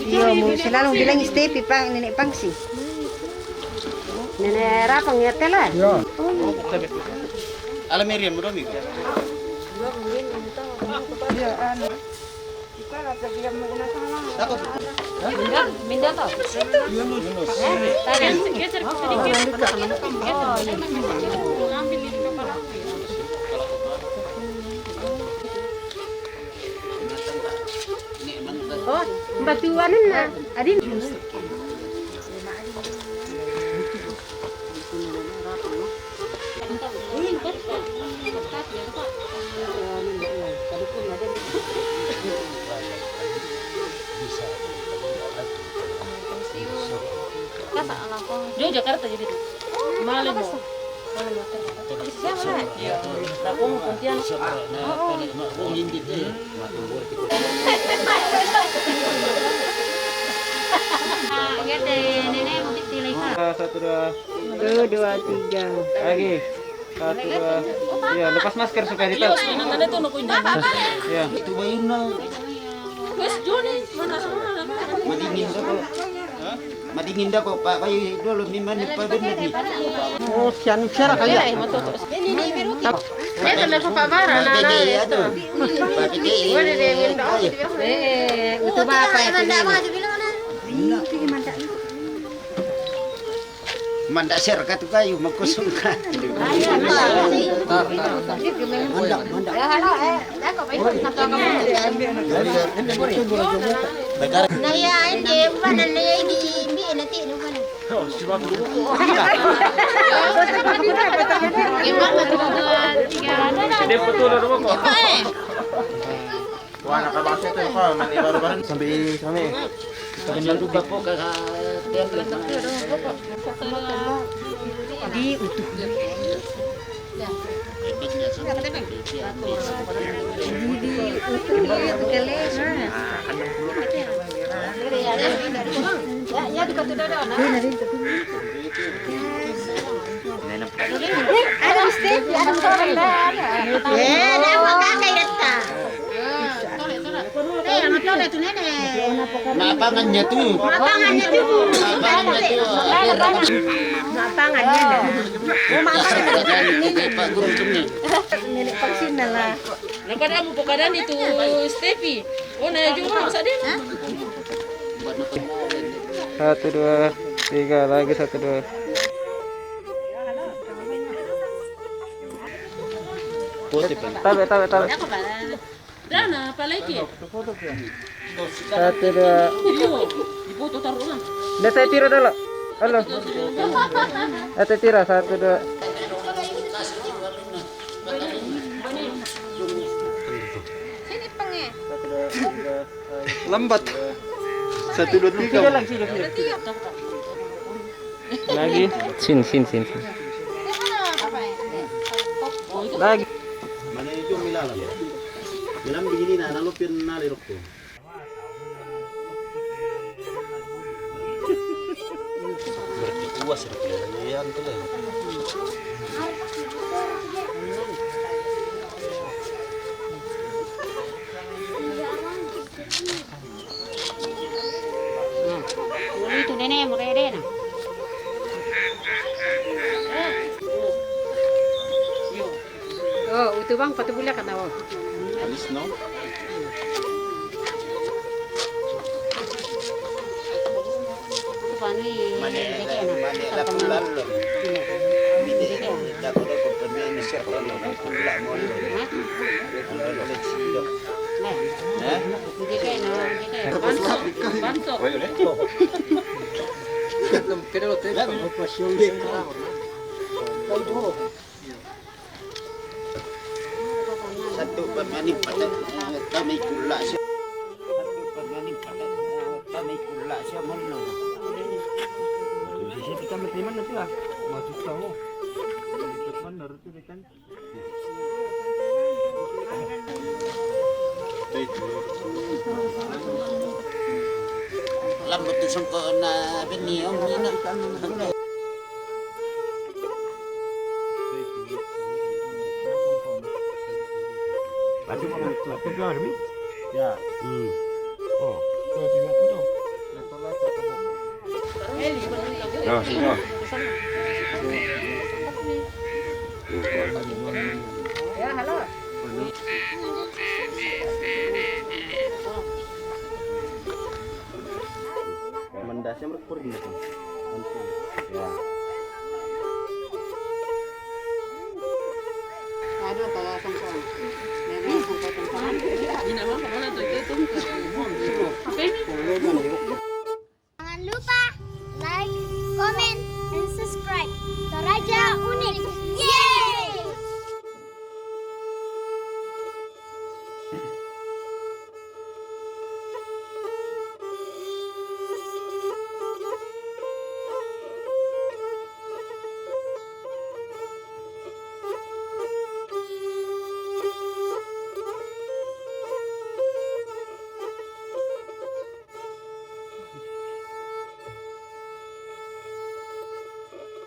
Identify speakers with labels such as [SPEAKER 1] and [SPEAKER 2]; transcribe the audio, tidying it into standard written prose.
[SPEAKER 1] Iya, mau selalu bilang Stepi pang nenek pangsi. Nenek rapang ya telan.
[SPEAKER 2] Ya.
[SPEAKER 3] Ala Miriam Romi.
[SPEAKER 1] Iya, anu. Kita lagi dia mau
[SPEAKER 3] Takut.
[SPEAKER 4] Minda toh.
[SPEAKER 3] Yunus.
[SPEAKER 4] Tadi geser sedikit. Oh, iya. Ambil di kepala.
[SPEAKER 1] Oh, batuan na. Adin.
[SPEAKER 4] Dia Jakarta jadi malam mo. Siapa? Iya, aku mau Pontianak. Lihat deh, nenek mau pilih.
[SPEAKER 2] 1, 2.
[SPEAKER 1] 1, 2, 3.
[SPEAKER 2] Lagi. 1, 2. Ya, lepas masker supaya ditahu.
[SPEAKER 4] Nanda tuh nak kunjung.
[SPEAKER 2] Ya.
[SPEAKER 3] Itu bayuna.
[SPEAKER 4] Wes Joni, mana semua?
[SPEAKER 3] Madingin dah kok. Madingin dah kok Pak Bayu dulu mimman pa benar ni.
[SPEAKER 2] Oh, sian cara kaya.
[SPEAKER 4] Ini biru. Saya telah Pak Bara
[SPEAKER 3] Jadi itu. Pakai dia.
[SPEAKER 4] Boleh deh minta.
[SPEAKER 1] Itu apa ya?
[SPEAKER 3] Mandak share ka tu kayu magkusungkan. Mandak.
[SPEAKER 1] Nah ya ini mana ini nanti ini mana?
[SPEAKER 2] Wah, nakabasa ito ka. Mani baru-baru sampai kami.
[SPEAKER 3] Kenal juga po ka
[SPEAKER 1] Di utuh.
[SPEAKER 4] Ya di kota dada.
[SPEAKER 1] Ada mistake, ada orang dah. Dah makan kayak eta. Matole tu nenek.
[SPEAKER 3] Mapangannya tu.
[SPEAKER 1] Mapangannya tu.
[SPEAKER 3] Mapangannya tu.
[SPEAKER 1] Mapangannya dah. Oh, mapangannya
[SPEAKER 3] Ini Pak Guru tu ni.
[SPEAKER 1] nenek vaksin lah.
[SPEAKER 4] Nakada mo pokadan itu Stepi. Oh, na juga sa din.
[SPEAKER 2] 1, 2, 3 lagi 1, 2. Tabe.
[SPEAKER 4] Dana, palagi.
[SPEAKER 2] 1, 2.
[SPEAKER 4] Iyo, ibu tu taruh lang.
[SPEAKER 2] Dah saya tira dulu. Halo. Saya tira 1, 2. Lambat. 1, 2, 3 lagi. Lagi. Sin. Lagi.
[SPEAKER 3] Mana itu milalam. Milam begini na nalupin na lirok ko. Berkuas ya itu lah.
[SPEAKER 1] Itu nenek murede na. Oh, itu bang patubula ka daw.
[SPEAKER 3] Alis no?
[SPEAKER 1] Pani.
[SPEAKER 3] Mane la pulan lo. Bide. Dapat dapat pembeli siapa yang pula mau. Ada sih. Satu permani pada kami kula siya. Satu permani pada kami kula siya mana.
[SPEAKER 2] Jadi kita berterima nanti lah. Masuk tahu. Mana itu kan?
[SPEAKER 3] Lambat tu sangka na bini om ni nak.
[SPEAKER 2] Baju mana? Baju keluar ni?
[SPEAKER 3] Ya.
[SPEAKER 2] Oh, tu tiga apa tu? Oh, sudah.
[SPEAKER 1] Ya, halo.
[SPEAKER 3] Mendasnya berkur ni. Ya.
[SPEAKER 1] Ada kalau sangka. Memang sangka tentang.
[SPEAKER 4] Ini nama kamu nak tu itu. Apa ini?